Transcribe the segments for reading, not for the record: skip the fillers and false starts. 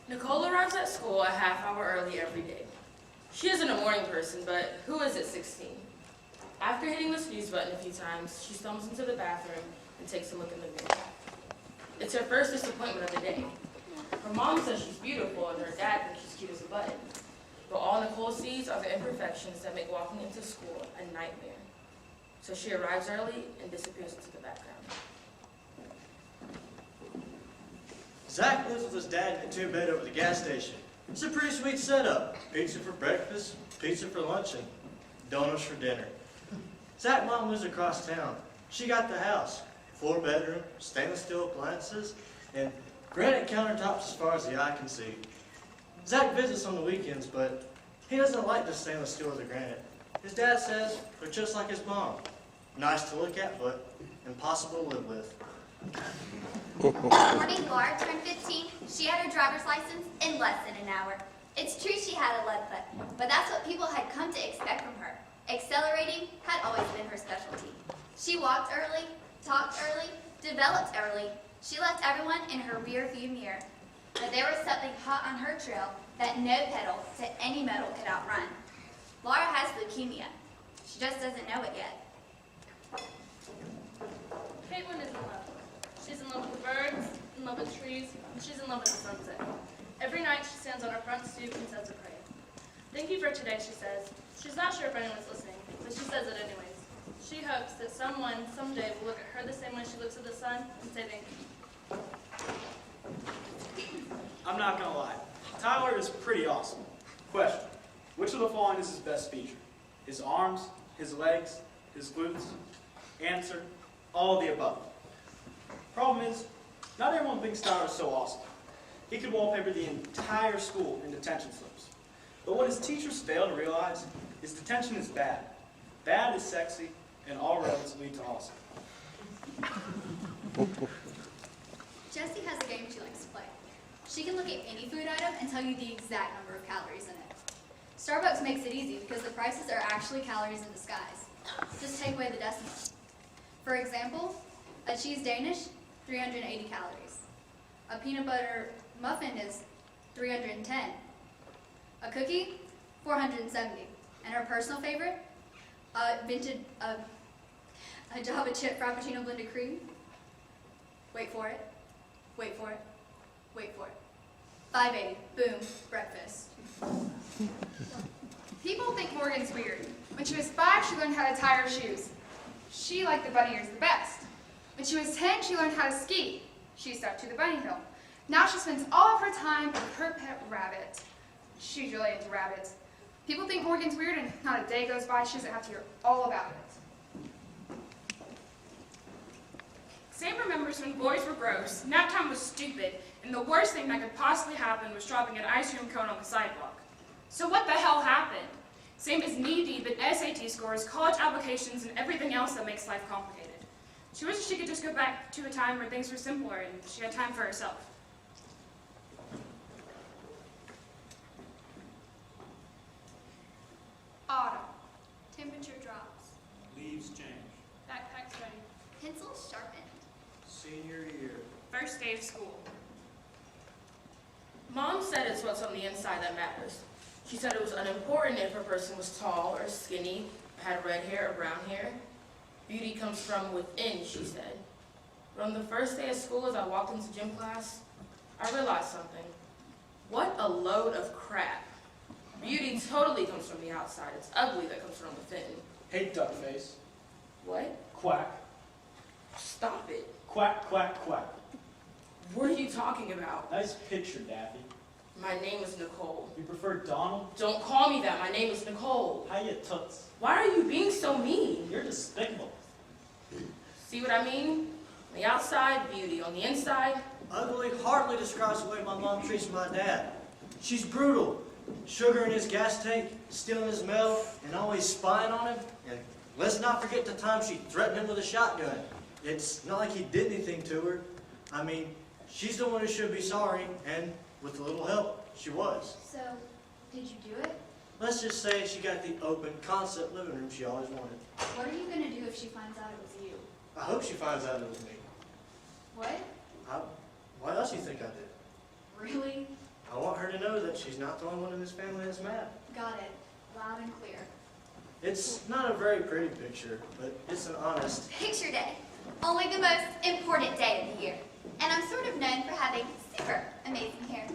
Nicole arrives at school a half hour early every day. She isn't a morning person, but who is at 16? After hitting the snooze button a few times, she stumbles into the bathroom and takes a look in the mirror. It's her first disappointment of the day. Her mom says she's beautiful and her dad thinks she's cute as a button. But all Nicole sees are the imperfections that make walking into school a nightmare. So she arrives early and disappears into the background. Zach lives with his dad in a two-bed over the gas station. It's a pretty sweet setup. Pizza for breakfast, pizza for lunch, and donuts for dinner. Zach's mom lives across town. She got the house. 4-bedroom, stainless steel appliances, and granite countertops as far as the eye can see. Zach visits on the weekends, but he doesn't like the stainless steel or the granite. His dad says they're just like his mom. Nice to look at, but impossible to live with. Morning, Laura turned 15. She had her driver's license in less than an hour. It's true she had a lead foot, but that's what people had come to expect from her. Accelerating had always been her specialty. She walked early, talked early, developed early. She left everyone in her rear view mirror. But there was something hot on her trail that no pedal to any metal could outrun. Laura has leukemia. She just doesn't know it yet. Caitlin is in love. She's in love with the birds, in love with trees, and she's in love with the sunset. Every night she stands on her front stoop and says a prayer. Thank you for today, she says. She's not sure if anyone's listening, but she says it anyways. She hopes that someone, someday, will look at her the same way she looks at the sun and say thank you. I'm not gonna lie. Tyler is pretty awesome. Question. Which of the following is his best feature? His arms, his legs, his glutes? Answer. All of the above. Problem is, not everyone thinks Tyler is so awesome. He could wallpaper the entire school in detention slips. But what his teachers fail to realize is detention is bad. Bad is sexy, and all roads lead to awesome. Jessie has a game she likes to play. She can look at any food item and tell you the exact number of calories in it. Starbucks makes it easy because the prices are actually calories in disguise. Just take away the decimals. For example, a cheese Danish, 380 calories. A peanut butter muffin is 310. A cookie, 470. And her personal favorite, a Java chip Frappuccino blended cream. Wait for it. Wait for it. Wait for it. 580. Boom. Breakfast. People think Morgan's weird. When she was 5, she learned how to tie her shoes. She liked the bunny ears the best. When she was 10, she learned how to ski. She stuck to the bunny hill. Now she spends all of her time with her pet rabbit. She's really into rabbits. People think Morgan's weird, and not a day goes by she doesn't have to hear all about it. Sam remembers when boys were gross, nap time was stupid, and the worst thing that could possibly happen was dropping an ice cream cone on the sidewalk. So what the hell happened? Sam is knee-deep in SAT scores, college applications, and everything else that makes life complicated. She wishes she could just go back to a time where things were simpler and she had time for herself. Autumn. Temperature drops. Leaves change. Backpack's ready. Pencils sharpened. Senior year. First day of school. Mom said it's what's on the inside that matters. She said it was unimportant if a person was tall or skinny, had red hair or brown hair. Beauty comes from within, she said. But on the first day of school, as I walked into gym class, I realized something. What a load of crap. Beauty totally comes from the outside. It's ugly that comes from within. Hey, duckface. What? Quack. Stop it. Quack, quack, quack. What are you talking about? Nice picture, Daffy. My name is Nicole. You prefer Donald? Don't call me that. My name is Nicole. How you toots? Why are you being so mean? You're despicable. See what I mean? On the outside, beauty. On the inside, Ugly hardly describes the way my mom treats my dad. She's brutal. Sugar in his gas tank, stealing his mail, and always spying on him. And let's not forget the time she threatened him with a shotgun. It's not like he did anything to her. I mean, she's the one who should be sorry, and with a little help, she was. So, did you do it? Let's just say she got the open concept living room she always wanted. What are you going to do if she finds out it was you? I hope she finds out it was me. What? What else do you think I did? Really? I he's not the only one in his family that's mad. Got it. Loud and clear. It's not a very pretty picture, but it's an honest. Picture day. Only the most important day of the year. And I'm sort of known for having super amazing hair.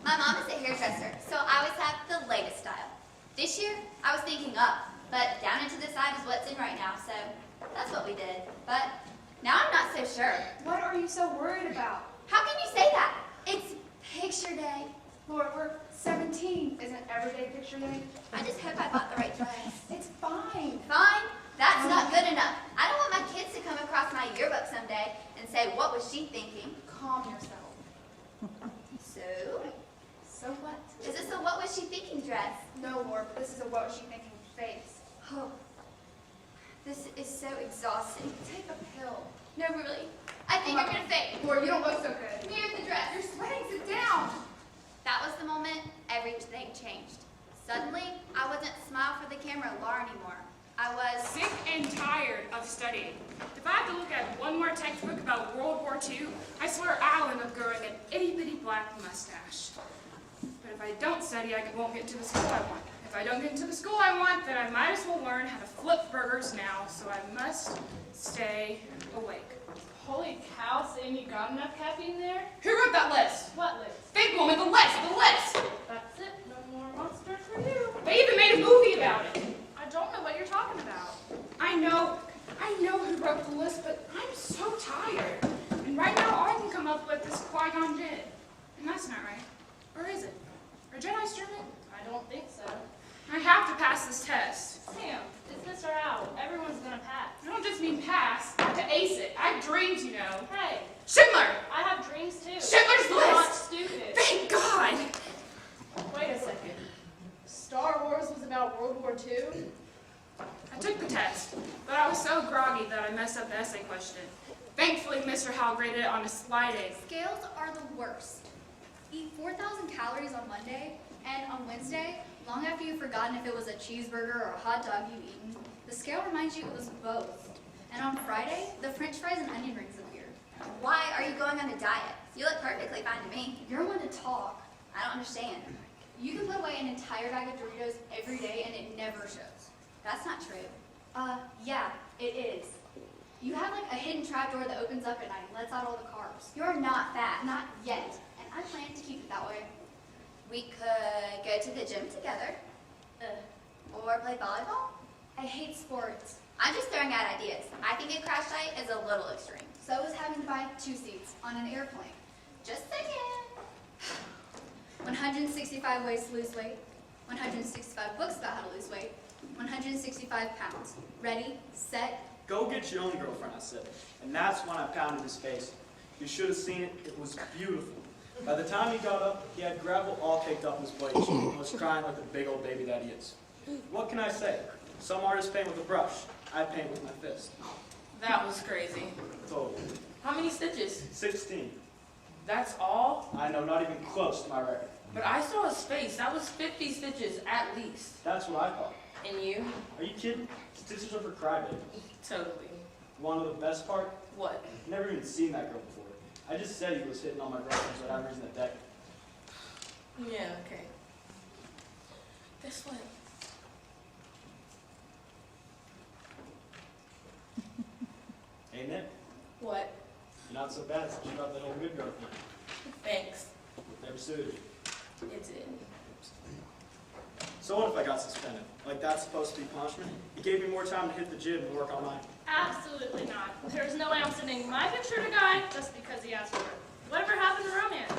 My mom is a hairdresser, so I always have the latest style. This year, I was thinking up, but down and to the side is what's in right now, so that's what we did. But now I'm not so sure. What are you so worried about? How can you say that? It's picture day. Lord, we're 17. Isn't every day picture day? I just hope I bought the right dress. It's fine. Fine, that's not good enough. I don't want my kids to come across my yearbook someday and say, what was she thinking? Calm yourself. So what? is this a what was she thinking dress? No, Lord, but this is a what was she thinking face. Oh, this is so exhausting. Take a pill. No, really, I think I'm gonna faint. Lord, you don't look so good. Mute the dress. You're sweating. Sit down. That was the moment everything changed. Suddenly, I wasn't smile for the camera Laura anymore. I was Sick and tired of studying. If I have to look at one more textbook about World War II, I swear I'll end up growing an itty-bitty black mustache. But if I don't study, I won't get to the school I want. If I don't get into the school I want, then I might as well learn how to flip burgers now, so I must stay awake. Holy cow, Sam, you got enough caffeine there? Who wrote that list? What list? Big woman, the list, the list! That's it. No more monsters for you. They even made a movie about it. I don't know what you're talking about. I know who wrote the list, but I'm so tired. And right now, all I can come up with is Qui-Gon Jinn. And that's not right. Or is it? Are Jedi German? I don't think so. I have to pass this test. Sam, dismiss her out. Everyone's gonna pass. I don't just mean pass, I have to ace it. I have dreams, you know. Hey, Schindler! I have dreams too. Schindler's I'm not List! stupid. Thank God! Wait a second. Star Wars was about World War II? I took the test, but I was so groggy that I messed up the essay question. Thankfully, Mr. Howell graded it on a sliding. Scales are the worst. Eat 4,000 calories on Monday, and on Wednesday, long after you've forgotten if it was a cheeseburger or a hot dog you've eaten, the scale reminds you it was both. And on Friday, the French fries and onion rings appeared. why are you going on a diet? You look perfectly fine to me. You're one to talk. I don't understand. You can put away an entire bag of Doritos every day and it never shows. That's not true. Yeah, it is. You have like a hidden trapdoor that opens up at night and lets out all the carbs. You're not fat. Not yet, and I plan to keep it that way. We could go to the gym together. Or play volleyball. I hate sports. I'm just throwing out ideas. I think a crash site is a little extreme. So is having to buy 2 seats on an airplane. Just saying. 165 ways to lose weight. 165 books about how to lose weight. 165 pounds. Ready, set. Go get your own girlfriend, I said. And that's when I pounded his face. You should have seen it. It was beautiful. By the time he got up, he had gravel all caked up his plate and was crying like the big old baby that he is. What can I say? Some artists paint with a brush. I paint with my fist. That was crazy. Totally. How many stitches? 16. That's all? I know, not even close to my record. But I saw his face. That was 50 stitches at least. That's what I thought. And you? Are you kidding? Stitches are for crybabies. Totally. Want to know the best part? What? I've never even seen that girl before. I just said he was hitting on my girlfriend for that reason to deck. Yeah, okay. Guess what? Hey, Nick, What? you're not so bad since you got that old good girlfriend. Thanks. Never suited you. It did. So what if I got suspended? Like that's supposed to be punishment? He gave me more time to hit the gym and work on mine. Absolutely not. There's no way I'm sending my picture to Guy just because he asked for it. Whatever happened to romance?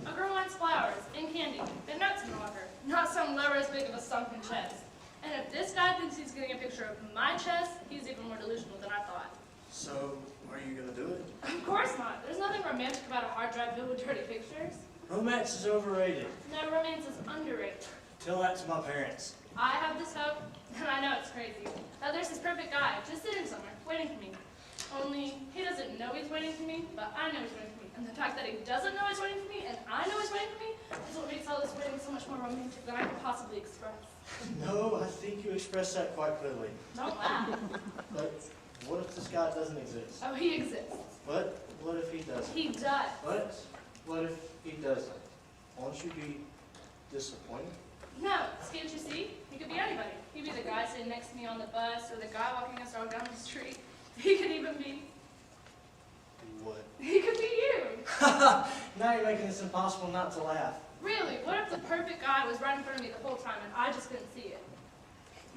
A girl likes flowers and candy and nuts in the locker, not some lover as big of a sunken chest. And if this guy thinks he's getting a picture of my chest, he's even more delusional than I thought. So, are you gonna do it? Of course not. There's nothing romantic about a hard drive filled with dirty pictures. Romance is overrated. No, romance is underrated. Tell that to my parents. I have this hope, and I know it's crazy, that there's this perfect guy just sitting somewhere, waiting for me. Only, he doesn't know he's waiting for me, but I know he's waiting for me. And the fact that he doesn't know he's waiting for me, and I know he's waiting for me, is what makes all this waiting so much more romantic than I could possibly express. No, I think you expressed that quite clearly. Don't laugh. But what if this guy doesn't exist? Oh, he exists. What if he doesn't? He does. What if he doesn't? Won't you be disappointed. No, can't you see? He could be anybody. He could be the guy sitting next to me on the bus, or the guy walking us all down the street. He could even be... What? He could be you. Now you're making this impossible not to laugh. Really, what if the perfect guy was right in front of me the whole time and I just couldn't see it?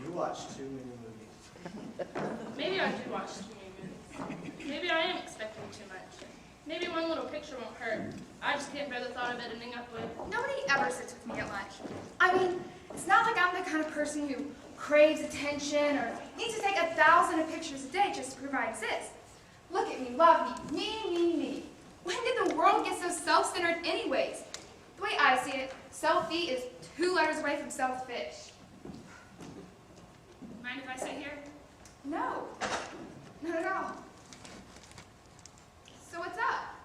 You watch too many movies. Maybe I do watch too many movies. Maybe I am expecting too much. Maybe one little picture won't hurt. I just can't bear the thought of it ending up with... Nobody ever sits with me at lunch. I mean, it's not like I'm the kind of person who craves attention or needs to take 1,000 pictures a day just to prove I exist. Look at me, love me, me. When did the world get so self-centered anyways? The way I see it, selfie is 2 letters away from selfish. Mind if I sit here? No, not at all. So what's up?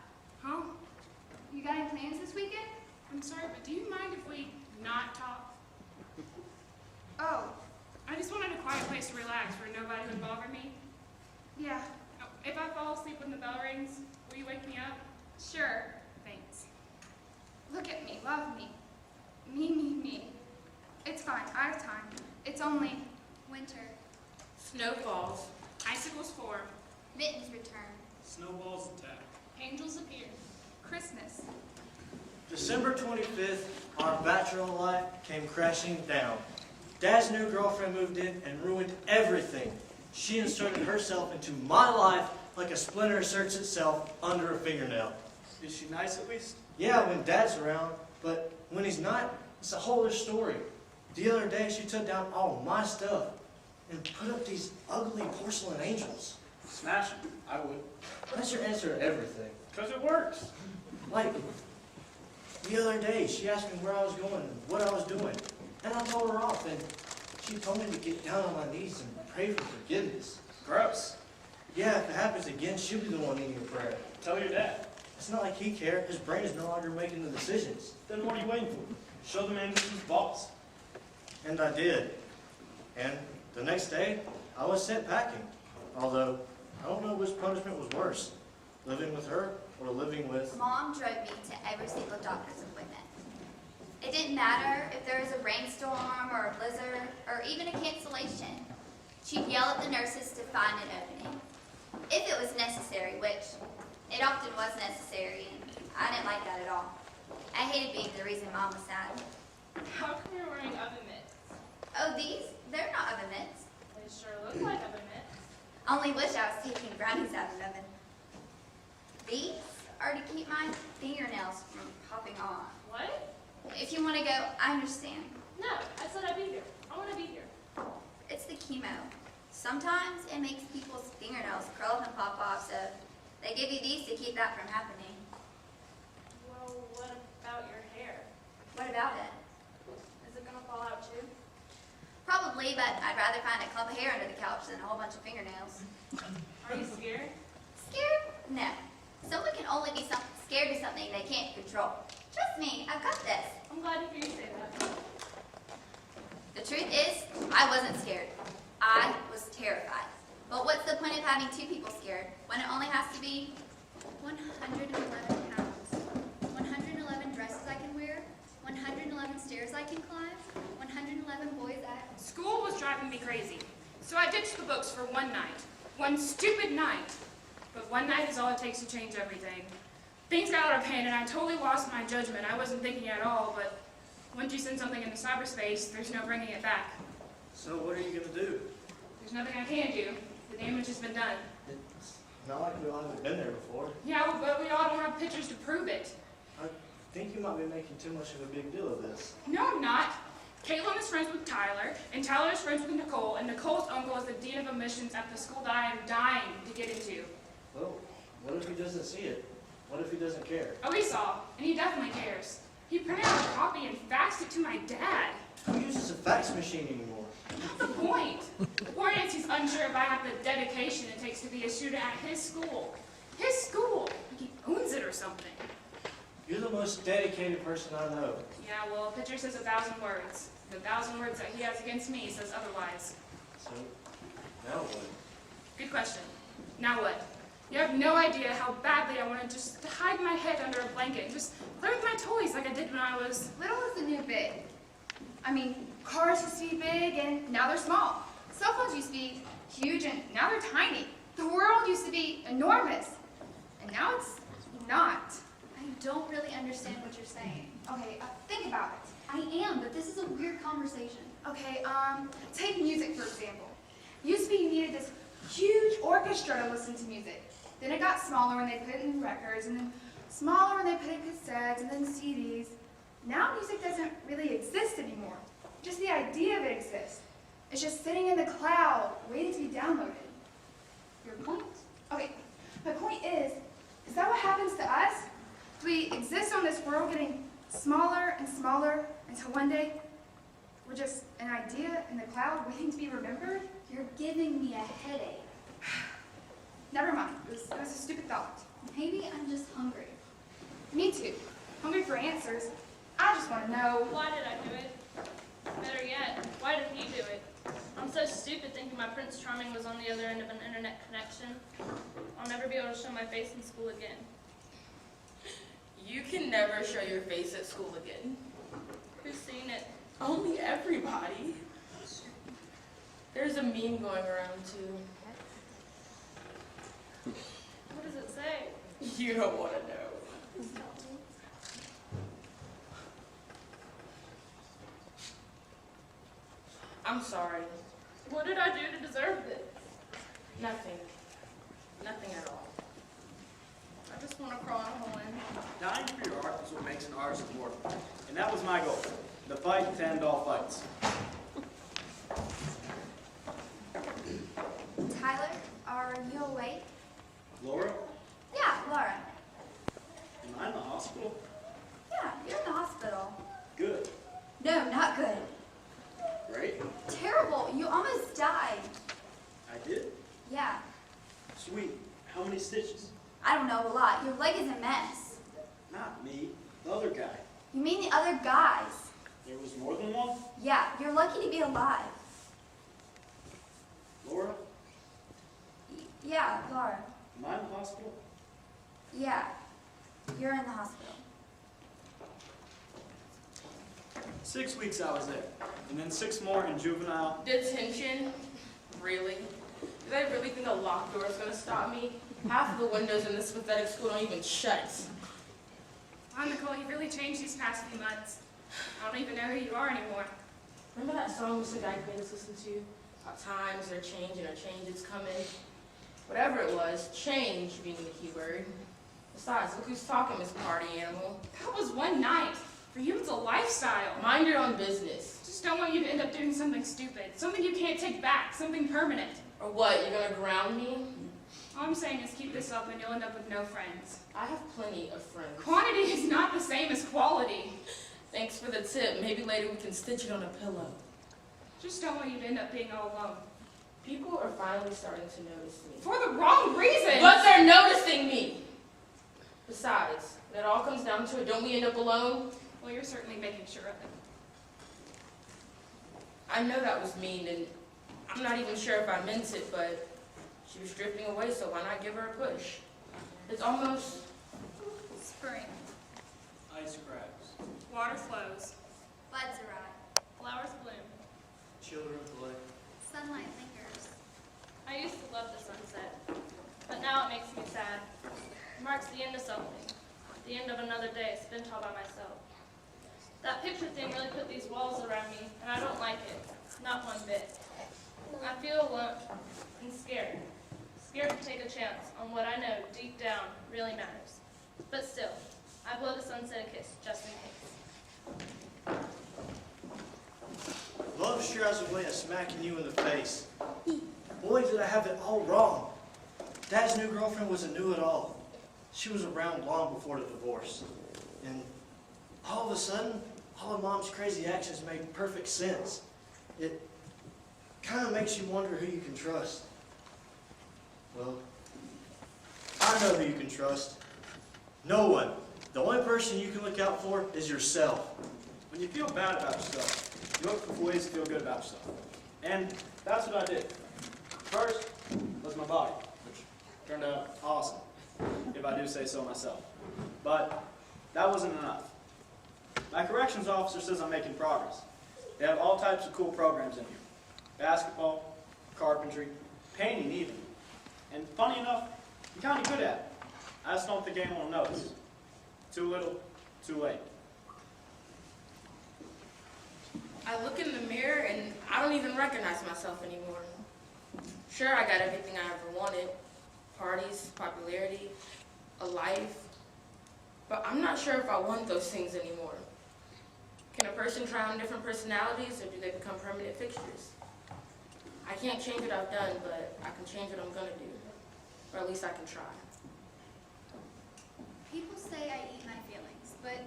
Huh? You got any plans this weekend? I'm sorry, but do you mind if we not talk? Oh, I just wanted a quiet place to relax where nobody would bother me. yeah, Oh, if I fall asleep when the bell rings, will you wake me up? sure. Thanks. Look at me, love me. Me. It's fine, I have time. It's only Winter. Snow falls. Icicles form. Mittens return. Snowballs attack. Angels appear. Christmas. December 25th, our bachelor life came crashing down. Dad's new girlfriend moved in and ruined everything. She inserted herself into my life like a splinter inserts itself under a fingernail. Is she nice at least? Yeah, when Dad's around, but when he's not, it's a whole other story. The other day, she took down all my stuff and put up these ugly porcelain angels. Smash it. I would. That's your answer to everything. Because it works. Like, the other day, she asked me where I was going and what I was doing. And I told her off, and she told me to get down on my knees and pray for forgiveness. Gross. Yeah, if it happens again, she'll be the one needing a prayer. Tell your dad. It's not like he cared. His brain is no longer making the decisions. Then what are you waiting for? Show the man who's boss. And I did. And the next day, I was sent packing. Although, I don't know which punishment was worse, living with her or living with... Mom drove me to every single doctor's appointment. It didn't matter if there was a rainstorm or a blizzard or even a cancellation. She'd yell at the nurses to find an opening. If it was necessary, which it often was necessary, and I didn't like that at all. I hated being the reason Mom was sad. How come you're wearing oven mitts? Oh, these? They're not oven mitts. They sure look like oven mitts. Only wish I was taking brownies out of the oven. These are to keep my fingernails from popping off. What? If you want to go, I understand. No, I said I'd be here. I want to be here. It's the chemo. Sometimes it makes people's fingernails curl up and pop off, so they give you these to keep that from happening. Well, what about your hair? What about it? Is it gonna fall out too? Probably, but I'd rather find a clump of hair under the couch than a whole bunch of fingernails. Are you scared? Scared? No. Someone can only be scared of something they can't control. Trust me, I've got this. I'm glad to hear you say that. The truth is, I wasn't scared. I was terrified. But what's the point of having 2 people scared when it only has to be 111 pounds, 111 dresses I can wear, 111 stairs I can climb, 111 boys School was driving me crazy, so I ditched the books for one night. One stupid night. But one night is all it takes to change everything. Things got out of hand and I totally lost my judgment. I wasn't thinking at all, but once you send something into cyberspace, there's no bringing it back. So what are you going to do? There's nothing I can do. The damage has been done. It's not like we all haven't been there before. Yeah, but we all don't have pictures to prove it. I think you might be making too much of a big deal of this. No, I'm not. Caitlin is friends with Tyler, and Tyler is friends with Nicole, and Nicole's uncle is the dean of admissions at the school that I am dying to get into. Well, what if he doesn't see it? What if he doesn't care? Oh, he saw, and he definitely cares. He printed out a copy and faxed it to my dad. Who uses a fax machine anymore? Not the point. The point is he's unsure if I have the dedication it takes to be a student at his school. His school! Like he owns it or something. You're the most dedicated person I know. Yeah, well, a picture says 1,000 words. The 1,000 words that he has against me says otherwise. So, now what? Good question. Now what? You have no idea how badly I wanted just to hide my head under a blanket and just play with my toys like I did when I was... Little is the new big. I mean, cars used to be big and now they're small. Cell phones used to be huge and now they're tiny. The world used to be enormous and now it's not. I don't really understand what you're saying. Okay, think about it. I am, but this is a weird conversation. Okay, take music for example. Used to be you needed this huge orchestra to listen to music. Then it got smaller when they put it in records, and then smaller when they put it in cassettes, and then CDs. Now music doesn't really exist anymore. Just the idea of it exists. It's just sitting in the cloud, waiting to be downloaded. Your point? Okay, my point is that what happens to us? Do we exist on this world getting smaller and smaller until one day we're just an idea in the cloud waiting to be remembered? You're giving me a headache. Never mind. It was a stupid thought. Maybe I'm just hungry. Me too. Hungry for answers. I just want to know. Why did I do it? Better yet, why did he do it? I'm so stupid thinking my Prince Charming was on the other end of an internet connection. I'll never be able to show my face in school again. You can never show your face at school again. Who's seen it? Only everybody. There's a meme going around too. What does it say? You don't want to know. I'm sorry. What did I do to deserve this? Nothing. Nothing at all. I just want to crawl in a hole in. Dying for your art is what makes an artist immortal. And that was my goal. The fight to end all fights. Tyler, are you awake? Laura, Yeah, Laura. am I in the hospital? Yeah, you're in the hospital. Good. No, not good. Great. Terrible. You almost died. I did. Yeah. Sweet. How many stitches? I don't know, a lot. Your leg is a mess. Not me. The other guy. You mean the other guys? There was more than one? Yeah, you're lucky to be alive. Laura, Yeah, Laura. am I in the hospital? Yeah, you're in the hospital. 6 weeks I was there. And then 6 more in juvenile. Detention? Really? Did I really think a locked door is going to stop me? Half of the windows in this pathetic school don't even shut. Wow, Nicole, you've really changed these past few months. I don't even know who you are anymore. Remember that song Mr. Dyke made us listen to? How times are changing or change is coming? Whatever it was, change being the key word. Besides, look who's talking, Miss Party Animal. That was one night. For you, it's a lifestyle. Mind your own business. Just don't want you to end up doing something stupid, something you can't take back, something permanent. Or what, you're gonna ground me? All I'm saying is keep this up and you'll end up with no friends. I have plenty of friends. Quantity is not the same as quality. Thanks for the tip. Maybe later we can stitch it on a pillow. Just don't want you to end up being all alone. People are finally starting to notice me. For the wrong reason! But they're noticing me! Besides, when it all comes down to it, don't we end up alone? Well, you're certainly making sure of it. I know that was mean, and I'm not even sure if I meant it, but she was drifting away, so why not give her a push? It's almost Spring. Ice cracks. Water flows. Buds arrive. Flowers bloom. Children play. Sunlight lingers. I used to love the sunset, but now it makes me sad. It marks the end of something, the end of another day spent all by myself. That picture thing really put these walls around me, and I don't like it, not one bit. I feel alone and scared. Scared to take a chance on what I know deep down really matters. But still, I blow the sunset a kiss just in case. Love sure has a way of smacking you in the face. Boy, did I have it all wrong. Dad's new girlfriend was a knew-it-all. She was around long before the divorce. And all of a sudden, all of Mom's crazy actions made perfect sense. It kind of makes you wonder who you can trust. Well, I know who you can trust. No one. The only person you can look out for is yourself. When you feel bad about yourself, you look for ways to feel good about yourself. And that's what I did. First was my body, which Turned out awesome, if I do say so myself. But that wasn't enough. My corrections officer says I'm making progress. They have all types of cool programs in here. Basketball, carpentry, painting even. And funny enough, I'm kind of good at it. I just don't think anyone will notice. Too little, too late. I look in the mirror and I don't even recognize myself anymore. Sure, I got everything I ever wanted. Parties, popularity, a life. But I'm not sure if I want those things anymore. Can a person try on different personalities, or do they become permanent fixtures? I can't change what I've done, but I can change what I'm gonna do. Or at least I can try. People say I eat my feelings, but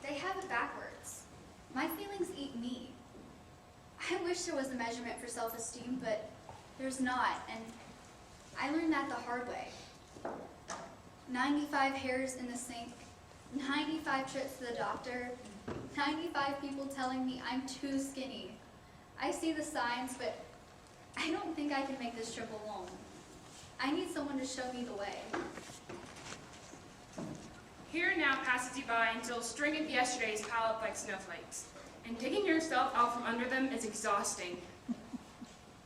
they have it backwards. My feelings eat me. I wish there was a measurement for self-esteem, but there's not, and I learned that the hard way. 95 hairs in the sink, 95 trips to the doctor, 95 people telling me I'm too skinny. I see the signs, but I don't think I can make this trip alone. I need someone to show me the way. Here now passes you by until a string of yesterdays pile up like snowflakes, and digging yourself out from under them is exhausting.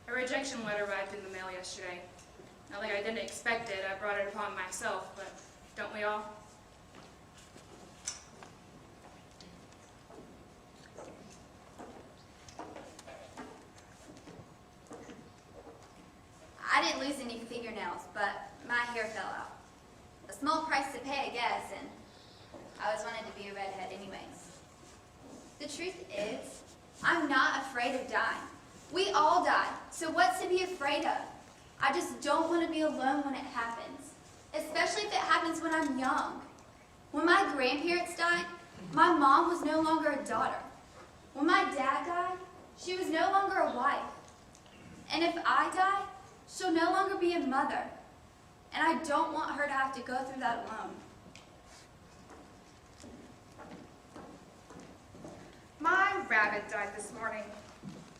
A rejection letter arrived in the mail yesterday. Not like I didn't expect it, I brought it upon myself, but don't we all? I didn't lose any fingernails, but my hair fell out. A small price to pay, I guess, and I always wanted to be a redhead anyways. The truth is, I'm not afraid of dying. We all die, so what's to be afraid of? I just don't want to be alone when it happens, especially if it happens when I'm young. When my grandparents died, my mom was no longer a daughter. When my dad died, she was no longer a wife. And if I die, she'll no longer be a mother. And I don't want her to have to go through that alone. My rabbit died this morning.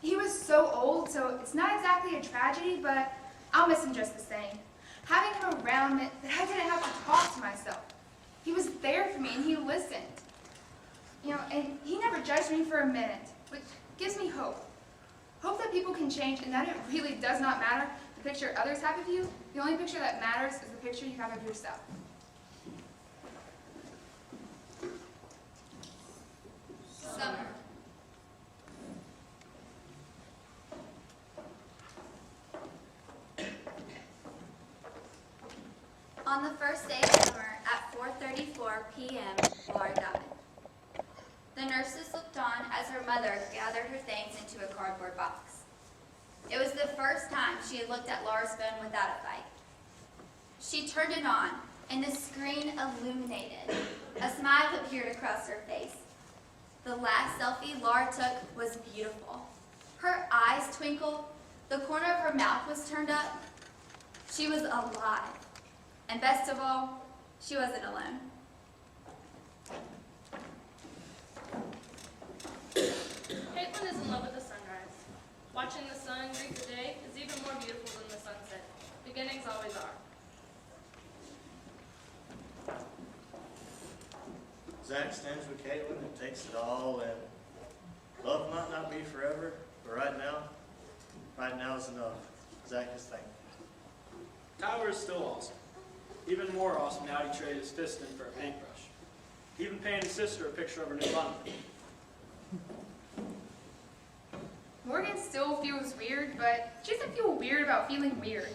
He was so old, so it's not exactly a tragedy, but I'll miss him just the same. Having him around meant that I didn't have to talk to myself. He was there for me, and he listened. You know, and he never judged me for a minute, which gives me hope. Hope that people can change, and that it really does not matter the picture others have of you. The only picture that matters is the picture you have of yourself. Summer. On the first day of summer at 4:34 p.m., Laura died. The nurses looked on as her mother gathered her things into a cardboard box. It was the first time she had looked at Laura's phone without a fight. She turned it on, and the screen illuminated. A smile appeared across her face. The last selfie Laura took was beautiful. Her eyes twinkled, the corner of her mouth was turned up. She was alive. And best of all, she wasn't alone. Caitlin is in love with the sunrise. Watching the sun greet the day is even more beautiful than the sunset. Beginnings always are. Zach stands with Caitlin and takes it all in. Love might not be forever, but right now is enough. Zach is thankful. Tyler is still awesome. Even more awesome now he traded his fist in for a paintbrush. He even painted his sister a picture of her new bunny. Morgan still feels weird, but she doesn't feel weird about feeling weird.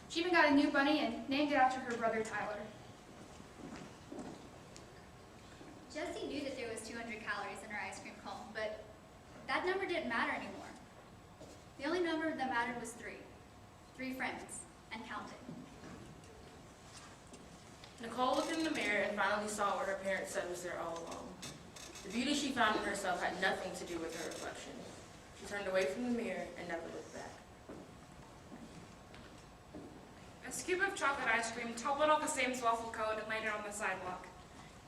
She even got a new bunny and named it after her brother Tyler. Jessie knew that there was 200 calories in her ice cream cone, but that number didn't matter anymore. The only number that mattered was 3. 3 friends, and counting. Nicole looked in the mirror and finally saw what her parents said was there all along. The beauty she found in herself had nothing to do with her reflection. She turned away from the mirror and never looked back. A scoop of chocolate ice cream toppled off the same waffle cone and landed on the sidewalk.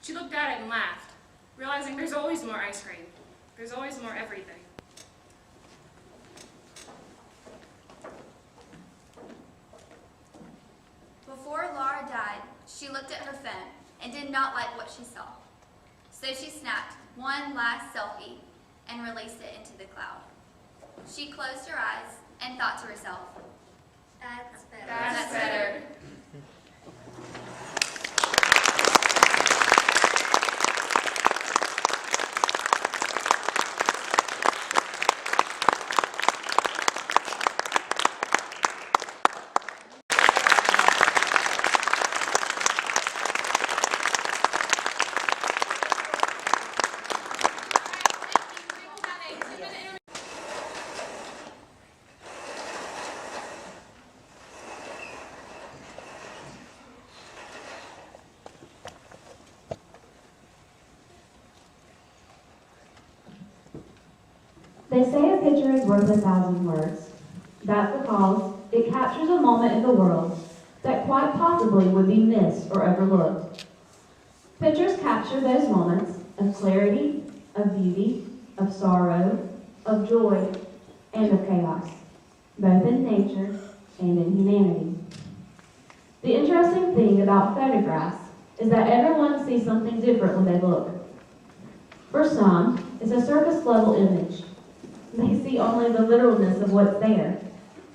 She looked at it and laughed, realizing there's always more ice cream. There's always more everything. Before Laura died, she looked at her phone and did not like what she saw. So she snapped one last selfie and released it into the cloud. She closed her eyes and thought to herself, "That's better." That's better. They say a picture is worth 1,000 words. That's because it captures a moment in the world that quite possibly would be missed or overlooked. Pictures capture those moments of clarity, of beauty, of sorrow, of joy, and of chaos, both in nature and in humanity. The interesting thing about photographs is that everyone sees something different when they look. For some, it's a surface-level image. They see only the literalness of what's there.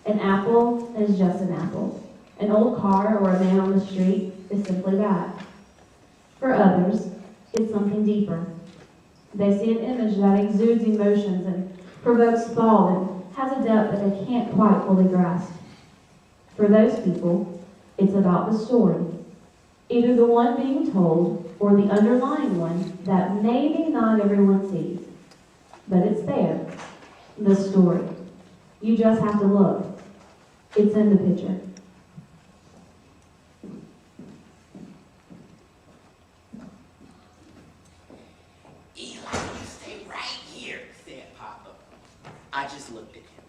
An apple is just an apple. An old car or a man on the street is simply that. For others, it's something deeper. They see an image that exudes emotions and provokes thought and has a depth that they can't quite fully grasp. For those people, it's about the story, either the one being told or the underlying one that maybe not everyone sees. But it's there. The story. You just have to look. It's in the picture. Eli, you stay right here, said Papa. I just looked at him.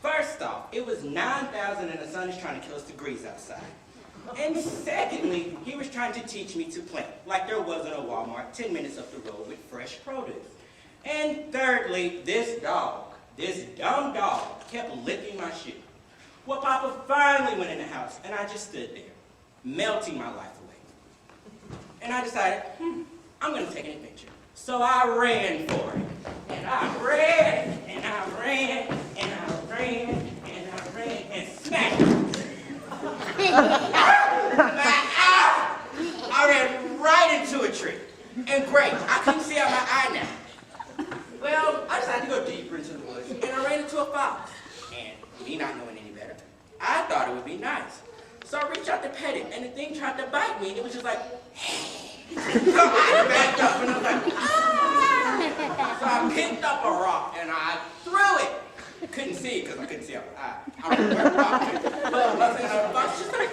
First off, it was 9,000 and the sun is trying to kill us degrees outside. And secondly, he was trying to teach me to plant, like there wasn't a Walmart 10 minutes up the road with fresh produce. And thirdly, this dog, this dumb dog, kept licking my shoe. Well, Papa finally went in the house, and I just stood there, melting my life away. And I decided, I'm going to take an adventure. So I ran for it. And I ran, and I ran, and I ran, and I ran, and smack! I ran right into a tree. And great, I couldn't see out my eye now. Well, I decided to go deeper into the woods, and I ran into a fox. And me not knowing any better, I thought it would be nice. So I reached out to pet it, and the thing tried to bite me, and it was just like, so I backed up, and I was like, ah! So I picked up a rock, and I threw it. Couldn't see it, because I couldn't see out my eye. I don't know where the rock went, but once again, the fox was just like,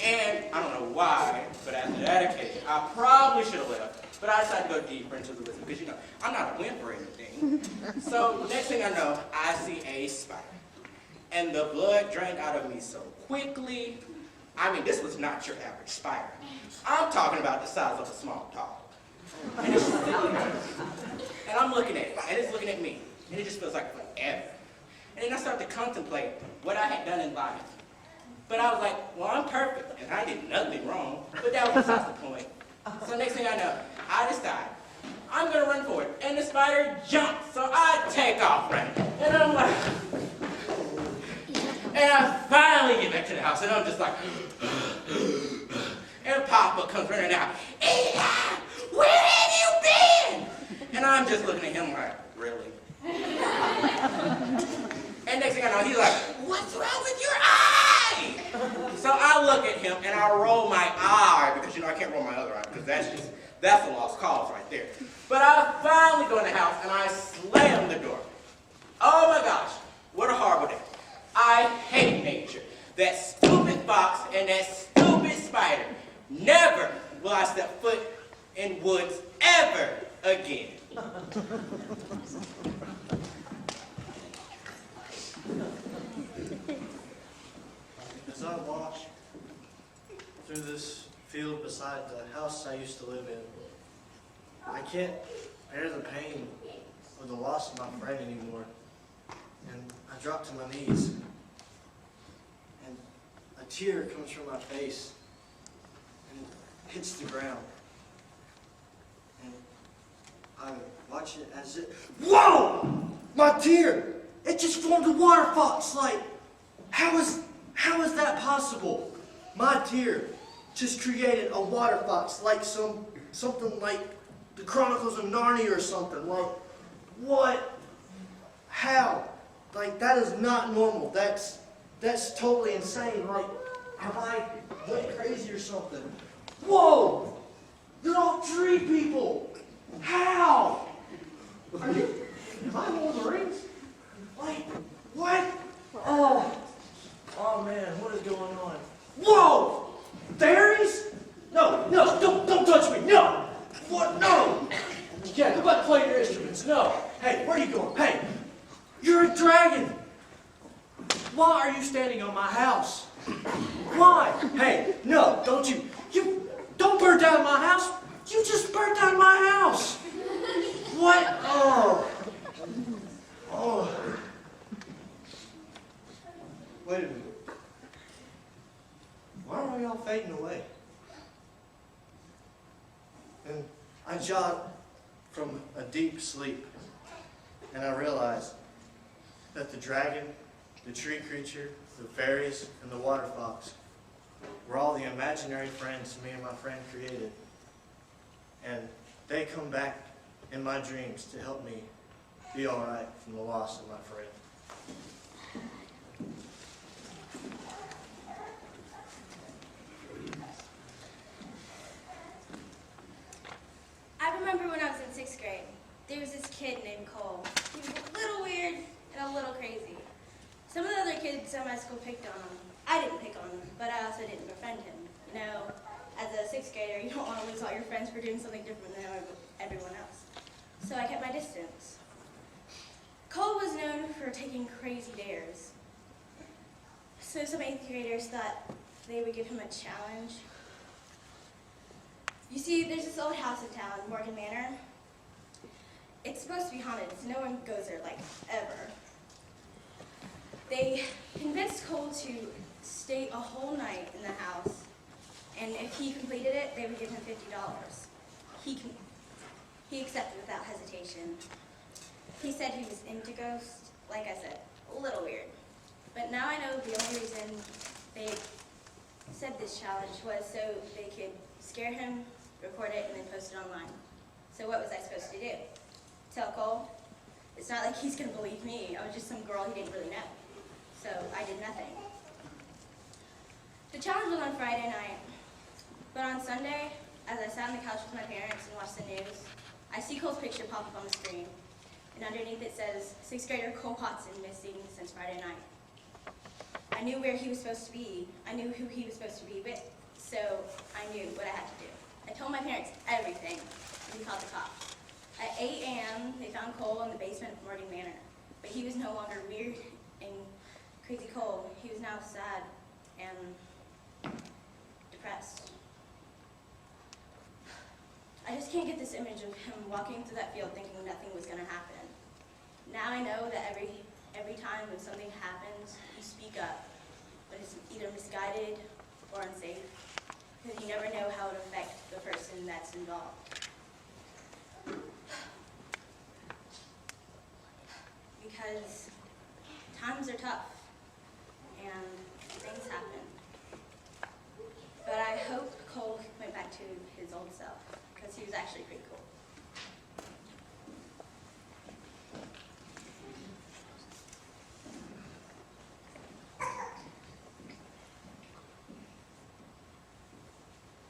and I don't know why, but after that occasion, I probably should have left, but I decided to go deeper into the woods, because, you know, I'm not a wimp or anything. So next thing I know, I see a spider. And the blood drained out of me so quickly. I mean, this was not your average spider. I'm talking about the size of a small dog. And it's just sitting there. And I'm looking at it, and it's looking at me. And it just feels like forever. And then I start to contemplate what I had done in life. But I was like, well, I'm perfect, and I did nothing wrong. But that was besides the point. So next thing I know, I decide, I'm gonna run for it. And the spider jumps, so I take off running. And I'm like, and I finally get back to the house, and I'm just like, and Papa comes running out, Eli, where have you been? And I'm just looking at him like, really? And next thing I know, he's like, what's wrong with your eye? So I look at him, and I roll my eye, because, you know, I can't roll my other eye, because that's a lost cause right there. But I finally go in the house, and I slam the door. Oh my gosh, what a horrible day. I hate nature. That stupid fox and that stupid spider. Never will I step foot in woods ever again. As I walk through this field beside the house I used to live in, I can't bear the pain for the loss of my friend anymore. And I drop to my knees. And a tear comes from my face and hits the ground. And I watch it as it... Whoa! My tear! It just formed a water fox. Like, how is that possible? My tear just created a water fox, like something like the Chronicles of Narnia or something. Like, what? How? Like, that is not normal. That's totally insane. Like, have I went crazy or something? Whoa! They're all tree people. How? Are you? Am I Lord of the Rings? Like, what? Oh man, what is going on? Whoa! Fairies? No, don't touch me, no! What, no! Yeah, go back and play your instruments, no! Hey, where are you going? Hey, you're a dragon! Why are you standing on my house? Why? Hey, no, don't you don't burn down my house! You just burnt down my house! What? Oh. Wait a minute. Why are we all fading away? And I jog from a deep sleep, and I realize that the dragon, the tree creature, the fairies, and the water fox were all the imaginary friends me and my friend created. And they come back in my dreams to help me be all right from the loss of my friend. I remember when I was in 6th grade, there was this kid named Cole. He was a little weird and a little crazy. Some of the other kids at my school picked on him. I didn't pick on him, but I also didn't befriend him. You know, as a 6th grader, you don't want to lose all your friends for doing something different than everyone else. So I kept my distance. Cole was known for taking crazy dares. So some 8th graders thought they would give him a challenge. You see, there's this old house in town, Morgan Manor. It's supposed to be haunted, so no one goes there, like, ever. They convinced Cole to stay a whole night in the house, and if he completed it, they would give him $50. He accepted without hesitation. He said he was into ghosts, like I said, a little weird. But now I know the only reason they said this challenge was so they could scare him, record it, and then post it online. So what was I supposed to do? Tell Cole? It's not like he's going to believe me. I was just some girl he didn't really know. So I did nothing. The challenge was on Friday night. But on Sunday, as I sat on the couch with my parents and watched the news, I see Cole's picture pop up on the screen. And underneath it says, 6th grader Cole Watson missing since Friday night. I knew where he was supposed to be. I knew who he was supposed to be with. So I knew what I had to do. I told my parents everything, and we called the cops. At 8 a.m., they found Cole in the basement of Morgan Manor. But he was no longer weird and crazy Cole. He was now sad and depressed. I just can't get this image of him walking through that field thinking nothing was going to happen. Now I know that every time when something happens, you speak up, but it's either misguided or unsafe, because you never know how it will affect the person that's involved. Because times are tough, and things happen. But I hope Cole went back to his old self, because he was actually pretty cool.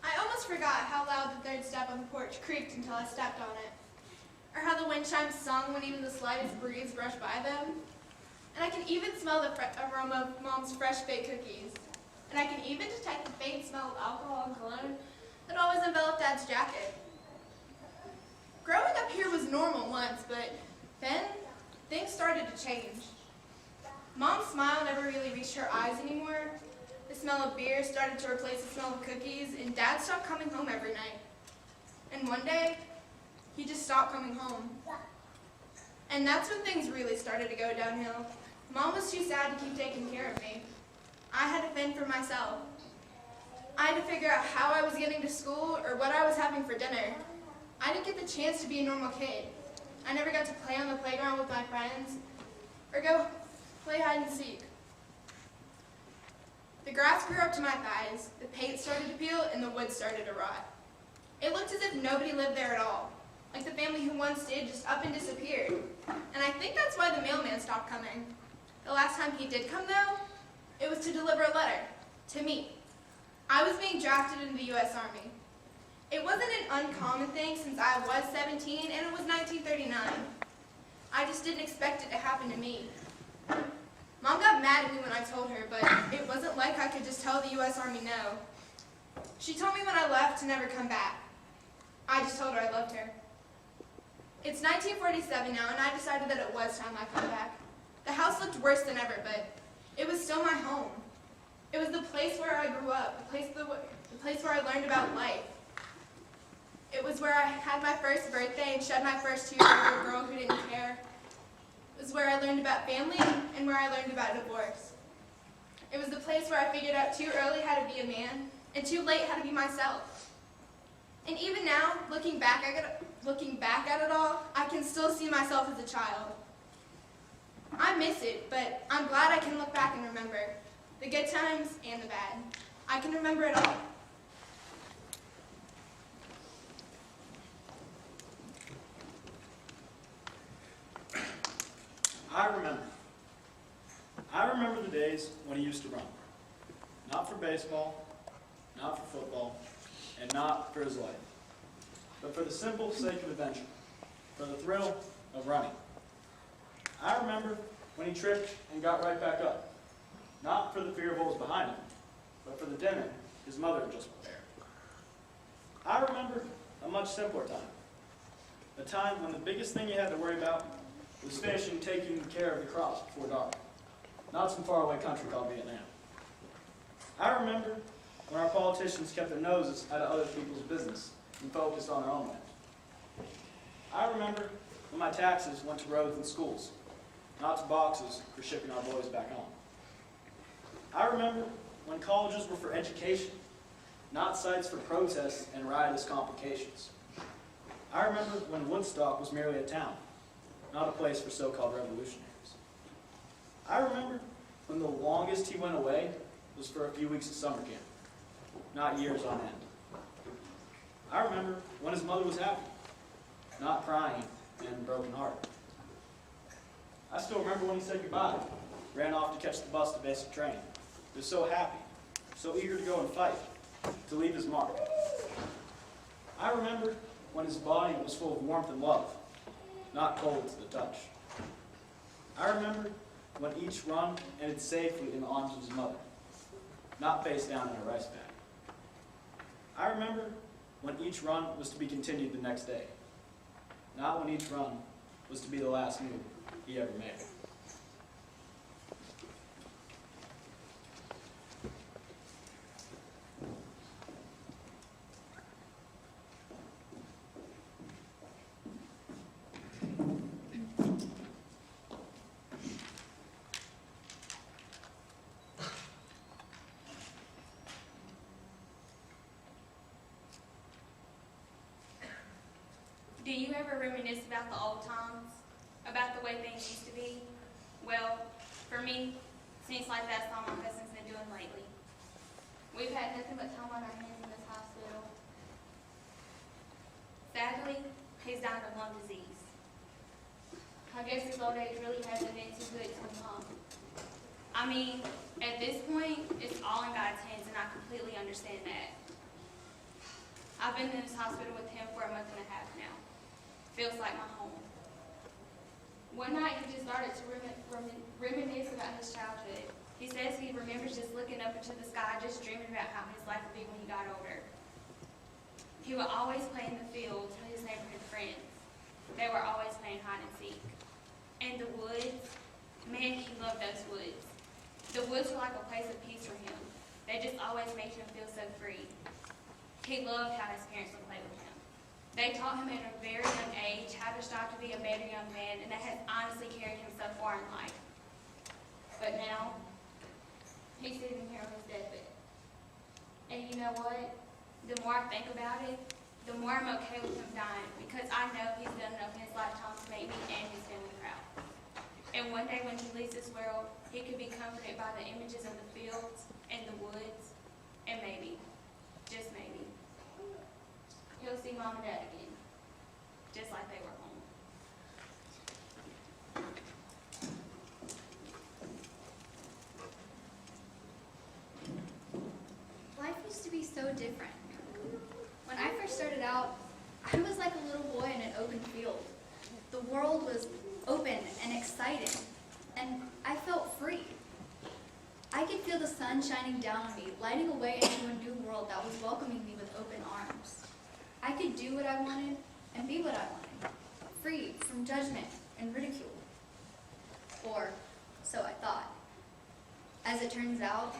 I almost forgot how loud the third step on the porch creaked until I stepped on it. Or how the wind chimes sung when even the slightest breeze brushed by them. And I can even smell the aroma of Mom's fresh baked cookies. And I can even detect the faint smell of alcohol and cologne that always enveloped Dad's jacket. Growing up here was normal once, but then things started to change. Mom's smile never really reached her eyes anymore. The smell of beer started to replace the smell of cookies, and Dad stopped coming home every night. And one day, he just stopped coming home. And that's when things really started to go downhill. Mom was too sad to keep taking care of me. I had to fend for myself. I had to figure out how I was getting to school or what I was having for dinner. I didn't get the chance to be a normal kid. I never got to play on the playground with my friends or go play hide and seek. The grass grew up to my thighs, the paint started to peel, and the wood started to rot. It looked as if nobody lived there at all, like the family who once did just up and disappeared. And I think that's why the mailman stopped coming. The last time he did come, though, it was to deliver a letter, to me. I was being drafted into the U.S. Army. It wasn't an uncommon thing since I was 17 and it was 1939. I just didn't expect it to happen to me. Mom got mad at me when I told her, but it wasn't like I could just tell the U.S. Army no. She told me when I left to never come back. I just told her I loved her. It's 1947 now, and I decided that it was time I come back. The house looked worse than ever, but it was still my home. It was the place where I grew up, the place where I learned about life. It was where I had my first birthday and shed my first tears over a girl who didn't care. It was where I learned about family and where I learned about divorce. It was the place where I figured out too early how to be a man and too late how to be myself. And even now, looking back at it all, I can still see myself as a child. I miss it, but I'm glad I can look back and remember the good times and the bad. I can remember it all. I remember the days when he used to run. Not for baseball, not for football, and not for his life, but for the simple sake of adventure, for the thrill of running. I remember when he tripped and got right back up, not for the fear of what was behind him, but for the dinner his mother had just prepared. I remember a much simpler time, a time when the biggest thing you had to worry about was finishing taking care of the crops before dark, not some faraway country called Vietnam. I remember when our politicians kept their noses out of other people's business and focused on their own land. I remember when my taxes went to roads and schools, not to boxes for shipping our boys back home. I remember when colleges were for education, not sites for protests and riotous complications. I remember when Woodstock was merely a town, not a place for so-called revolutionaries. I remember when the longest he went away was for a few weeks of summer camp, not years on end. I remember when his mother was happy, not crying and broken hearted. I still remember when he said goodbye, ran off to catch the bus to basic training. He was so happy, so eager to go and fight, to leave his mark. I remember when his body was full of warmth and love, not cold to the touch. I remember when each run ended safely in the arms of his mother, not face down in a rice bag. I remember when each run was to be continued the next day, not when each run was to be the last move he ever made. Do you ever reminisce about the old times? About the way things used to be? Well, for me, seems like that's all my cousin's been doing lately. We've had nothing but time on our hands in this hospital. Sadly, he's died of lung disease. I guess his old age really hasn't been too good to him, huh? I mean, at this point, it's all in God's hands, and I completely understand that. I've been in this hospital with him for a month and a half now. Feels like my home. One night he just started to reminisce about his childhood. He says he remembers just looking up into the sky, just dreaming about how his life would be when he got older. He would always play in the fields with his neighborhood friends. They were always playing hide and seek. And the woods, man, he loved those woods. The woods were like a place of peace for him. They just always made him feel so free. He loved how his parents would play with him. They taught him at a very young age how to strive to be a better young man, and that has honestly carried him so far in life. But now, he's sitting here on his deathbed. And you know what? The more I think about it, the more I'm okay with him dying, because I know he's done enough in his lifetime to make me and his family proud. And one day when he leaves this world, he could be comforted by the images of the fields and the woods, and maybe, just maybe, he'll see Mom and Dad again, just like they were home. Life used to be so different. When I first started out, I was like a little boy in an open field. The world was open and exciting, and I felt free. I could feel the sun shining down on me, lighting a way into a new world that was welcoming me with open arms. I could do what I wanted and be what I wanted, free from judgment and ridicule. Or so I thought. As it turns out,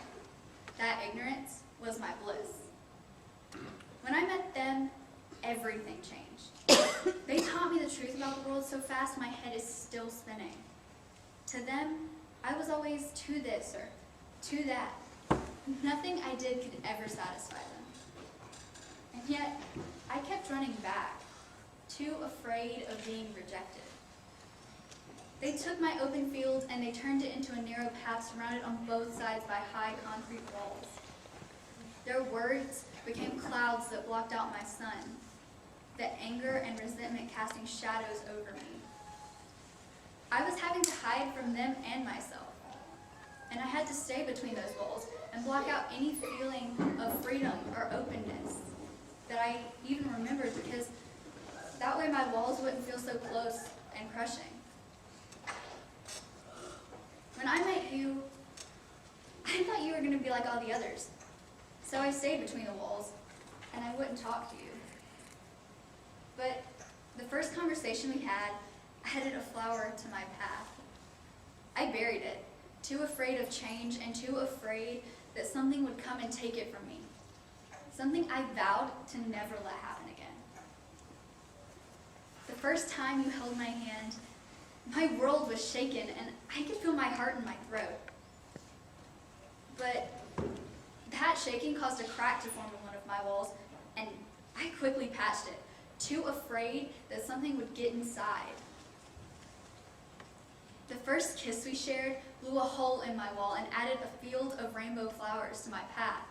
that ignorance was my bliss. When I met them, everything changed. They taught me the truth about the world so fast my head is still spinning. To them, I was always to this or to that. Nothing I did could ever satisfy them. And yet, I kept running back, too afraid of being rejected. They took my open field and they turned it into a narrow path surrounded on both sides by high concrete walls. Their words became clouds that blocked out my sun, the anger and resentment casting shadows over me. I was having to hide from them and myself, and I had to stay between those walls and block out any feeling of freedom or openness that I even remembered, because that way my walls wouldn't feel so close and crushing. When I met you, I thought you were going to be like all the others, so I stayed between the walls, and I wouldn't talk to you. But the first conversation we had added a flower to my path. I buried it, too afraid of change and too afraid that something would come and take it from me. Something I vowed to never let happen again. The first time you held my hand, my world was shaken and I could feel my heart in my throat. But that shaking caused a crack to form in one of my walls, and I quickly patched it, too afraid that something would get inside. The first kiss we shared blew a hole in my wall and added a field of rainbow flowers to my path.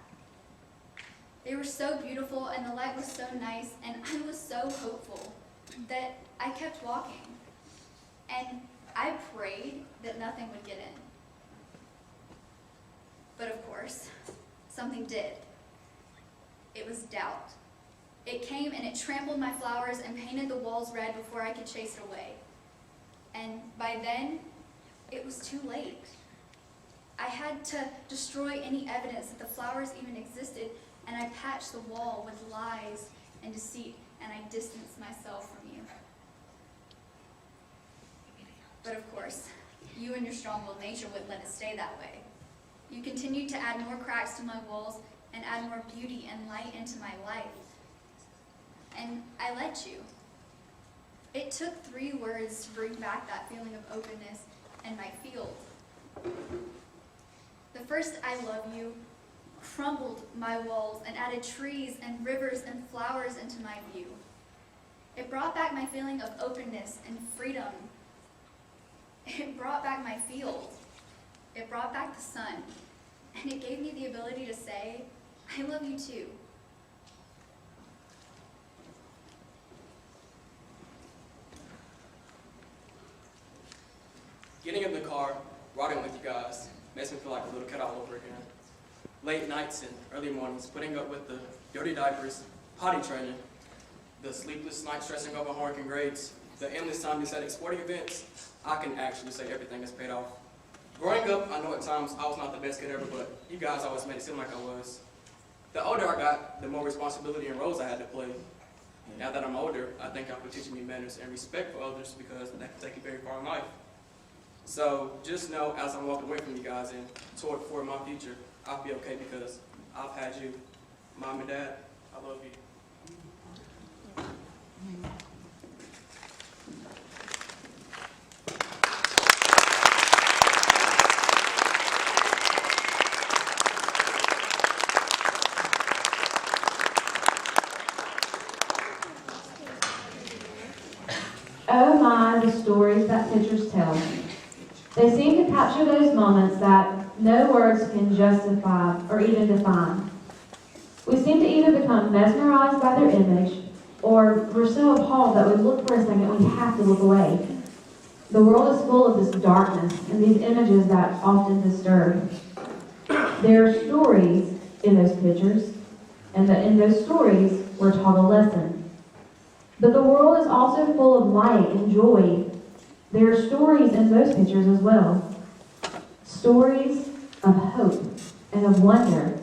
They were so beautiful and the light was so nice and I was so hopeful that I kept walking. And I prayed that nothing would get in. But of course, something did. It was doubt. It came and it trampled my flowers and painted the walls red before I could chase it away. And by then, it was too late. I had to destroy any evidence that the flowers even existed, and I patched the wall with lies and deceit, and I distanced myself from you. But of course, you and your strong-willed nature wouldn't let it stay that way. You continued to add more cracks to my walls and add more beauty and light into my life. And I let you. It took 3 words to bring back that feeling of openness and my field. The first "I love you" crumbled my walls and added trees and rivers and flowers into my view. It brought back my feeling of openness and freedom. It brought back my field. It brought back the sun. And it gave me the ability to say, I love you too. Getting in the car, riding with you guys, makes me feel like a little kid all over again. Late nights and early mornings, putting up with the dirty diapers, potty training, the sleepless nights stressing over homework and grades, the endless time deciding sporting events, I can actually say everything has paid off. Growing up, I know at times I was not the best kid ever, but you guys always made it seem like I was. The older I got, the more responsibility and roles I had to play. Now that I'm older, I think I'm teaching me manners and respect for others, because that can take you very far in life. So just know, as I'm walking away from you guys and toward my future, I'll be okay because I've had you. Mom and Dad, I love you. Oh my, the stories that pictures tell. They seem to capture those moments that no words can justify or even define. We seem to either become mesmerized by their image, or we're so appalled that we look for a second we have to look away. The world is full of this darkness and these images that often disturb. There are stories in those pictures, and in those stories we're taught a lesson. But the world is also full of light and joy. There are stories in those pictures as well. Stories of hope and of wonder.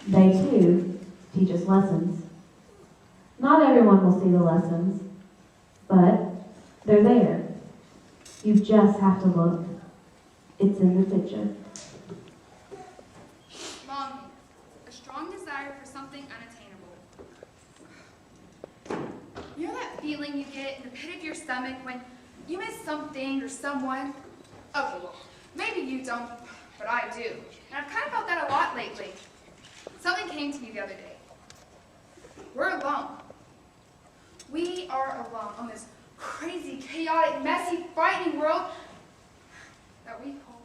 They too teach us lessons. Not everyone will see the lessons, but they're there. You just have to look. It's in the picture. Longing, a strong desire for something unattainable. You know that feeling you get in the pit of your stomach when you miss something or someone? Okay, well, maybe you don't, but I do. And I've kind of felt that a lot lately. Something came to me the other day. We're alone. We are alone on this crazy, chaotic, messy, frightening world that we call.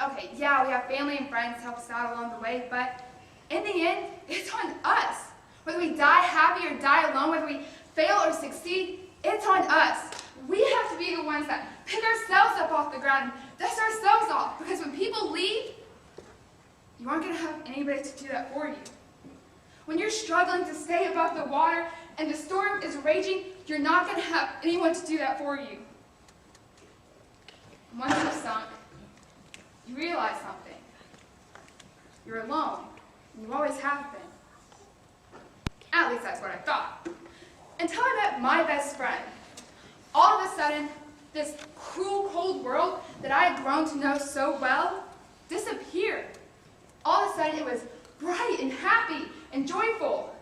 Okay, yeah, we have family and friends to help us out along the way, but in the end, it's on us. Whether we die happy or die alone, whether we fail or succeed, it's on us. We have to be the ones that pick ourselves up off the ground and dust ourselves off, because when people leave, you aren't going to have anybody to do that for you. When you're struggling to stay above the water and the storm is raging, you're not going to have anyone to do that for you. Once you're sunk, you realize something. You're alone, and you always have been. At least that's what I thought. Until I met my best friend. All of a sudden, this cruel, cold world that I had grown to know so well disappeared. All of a sudden, it was bright and happy and joyful.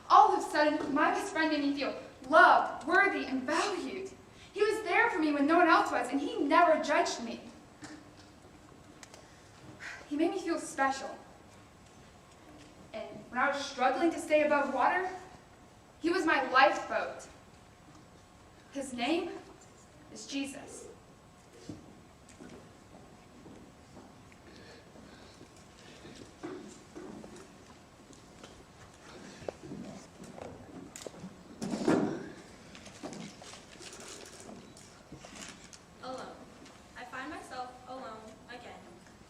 All of a sudden, my best friend made me feel loved, worthy, and valued. He was there for me when no one else was, and he never judged me. He made me feel special. And when I was struggling to stay above water, he was my lifeboat. His name is Jesus. Alone. I find myself alone again,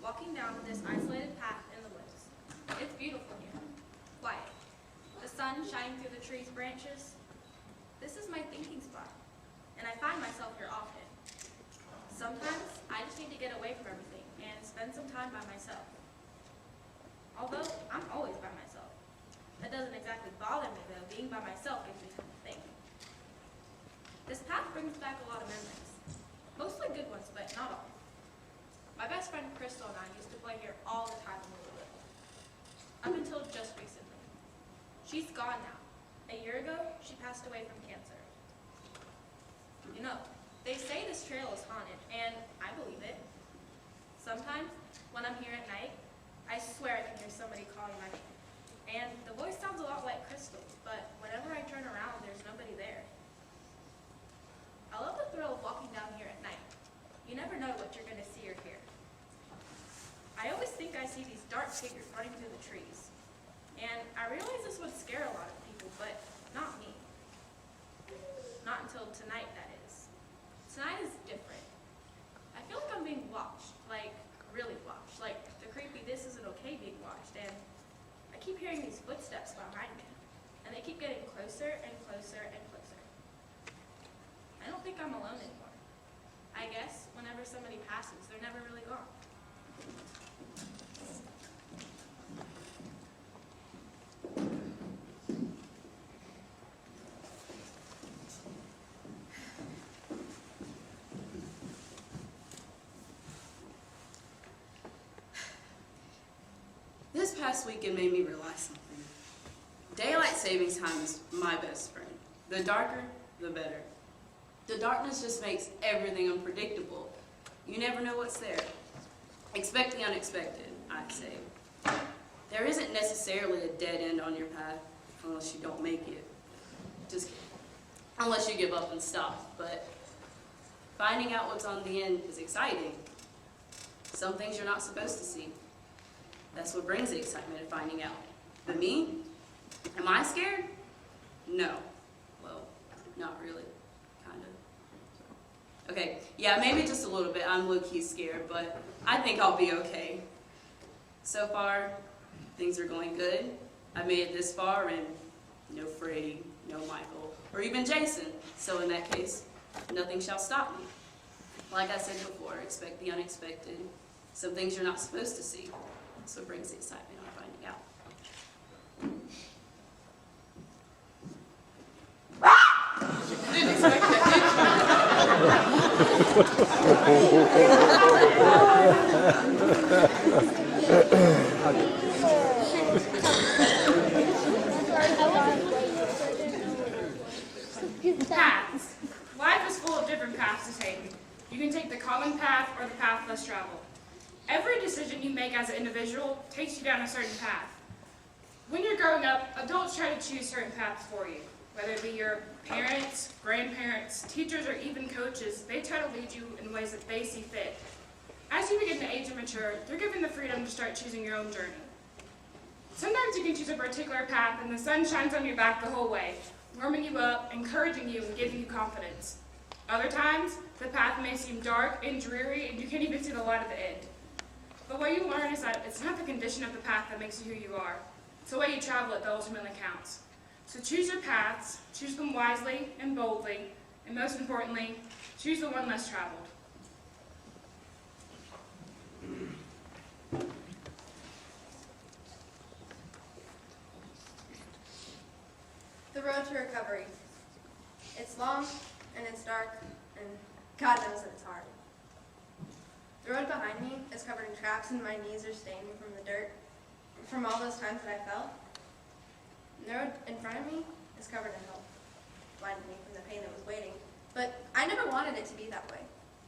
walking down this isolated path in the woods. It's beautiful here. Quiet. The sun shining through the trees' branches. This is my thinking spot, and I find myself here often. Sometimes I just need to get away from everything and spend some time by myself. Although I'm always by myself. That doesn't exactly bother me though. Being by myself gives me time to think. This path brings back a lot of memories. Mostly good ones, but not all. My best friend Kristen and I used to play here all the time when we were little. Up until just recently. She's gone now. A year ago, she passed away from cancer. You know, they say this trail is haunted, and I believe it. Sometimes, when I'm here at night, I swear I can hear somebody calling my name. And the voice sounds a lot like Crystal's, but whenever I turn around, there's nobody there. I love the thrill of walking down here at night. You never know what you're going to see or hear. I always think I see these dark figures running through the trees. And I realize this would scare a lot of people, but not me. Not until tonight, that is. Tonight is different. I feel like I'm being watched, like really watched, like the creepy "this isn't okay" being watched, and I keep hearing these footsteps behind me, and they keep getting closer and closer and closer. I don't think I'm alone anymore. I guess whenever somebody passes, they're never really gone. This past weekend made me realize something. Daylight savings time is my best friend. The darker, the better. The darkness just makes everything unpredictable. You never know what's there. Expect the unexpected, I'd say. There isn't necessarily a dead end on your path unless you don't make it. Just kidding. Unless you give up and stop. But finding out what's on the end is exciting. Some things you're not supposed to see. That's what brings the excitement of finding out. But me? Am I scared? No. Well, not really. Kind of. Okay, yeah, maybe just a little bit. I'm low-key scared, but I think I'll be okay. So far, things are going good. I made it this far, and no Freddie, no Michael, or even Jason. So in that case, nothing shall stop me. Like I said before, expect the unexpected. Some things you're not supposed to see. That's what brings the excitement of finding out. Didn't expect that, Paths. Life is full of different paths to take. You can take the common path or the path less traveled. Every decision you make as an individual takes you down a certain path. When you're growing up, adults try to choose certain paths for you. Whether it be your parents, grandparents, teachers, or even coaches, they try to lead you in ways that they see fit. As you begin to age and mature, you're given the freedom to start choosing your own journey. Sometimes you can choose a particular path and the sun shines on your back the whole way, warming you up, encouraging you, and giving you confidence. Other times, the path may seem dark and dreary and you can't even see the light at the end. But what you learn is that it's not the condition of the path that makes you who you are. It's the way you travel it that ultimately counts. So choose your paths, choose them wisely and boldly, and most importantly, choose the one less traveled. The road to recovery. It's long, and it's dark, and God knows that it's hard. The road behind me is covered in tracks, and my knees are stained from the dirt, from all those times that I fell. And the road in front of me is covered in hope, blinding me from the pain that was waiting. But I never wanted it to be that way.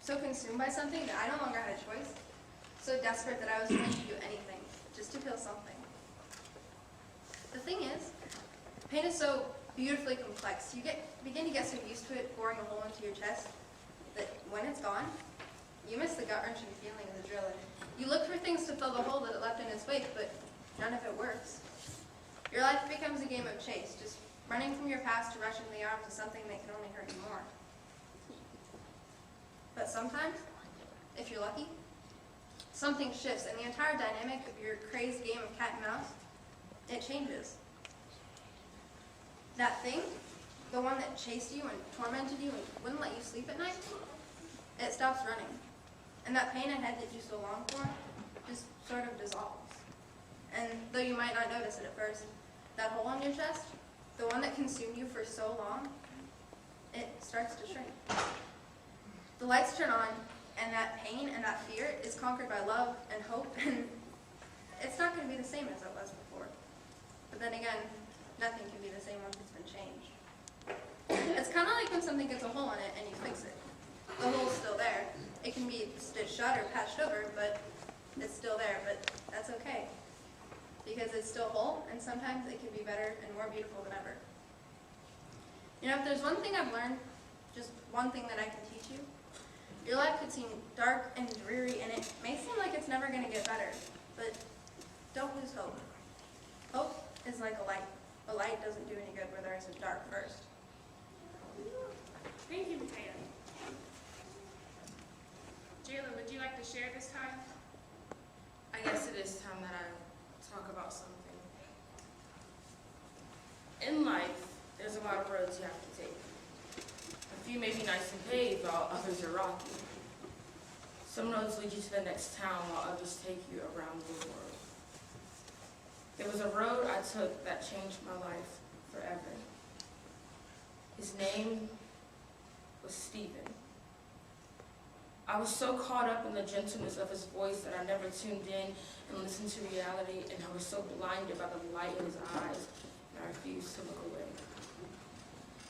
So consumed by something that I no longer had a choice. So desperate that I was willing to do anything, just to feel something. The thing is, pain is so beautifully complex. You begin to get so used to it boring a hole into your chest that when it's gone, you miss the gut-wrenching feeling of the drilling. You look for things to fill the hole that it left in its wake, but none of it works. Your life becomes a game of chase, just running from your past to rush into the arms of something that can only hurt you more. But sometimes, if you're lucky, something shifts, and the entire dynamic of your crazed game of cat and mouse, it changes. That thing, the one that chased you and tormented you and wouldn't let you sleep at night, it stops running. And that pain ahead that you so long for just sort of dissolves. And though you might not notice it at first, that hole in your chest, the one that consumed you for so long, it starts to shrink. The lights turn on, and that pain and that fear is conquered by love and hope, and it's not going to be the same as it was before. But then again, nothing can be the same once it's been changed. It's kind of like when something gets a hole in it and you fix it. The hole's still there. It can be stitched shut or patched over, but it's still there, but that's okay. Because it's still whole, and sometimes it can be better and more beautiful than ever. You know, if there's one thing I've learned, just one thing that I can teach you, your life could seem dark and dreary, and it may seem like it's never going to get better, but don't lose hope. Hope is like a light. A light doesn't do any good where there isn't dark first. Thank you, Mattea. Jayla, would you like to share this time? I guess it is time that I talk about something. In life, there's a lot of roads you have to take. A few may be nice and paved, while others are rocky. Some roads lead you to the next town, while others take you around the world. There was a road I took that changed my life forever. His name was Stephen. I was so caught up in the gentleness of his voice that I never tuned in and listened to reality, and I was so blinded by the light in his eyes and I refused to look away.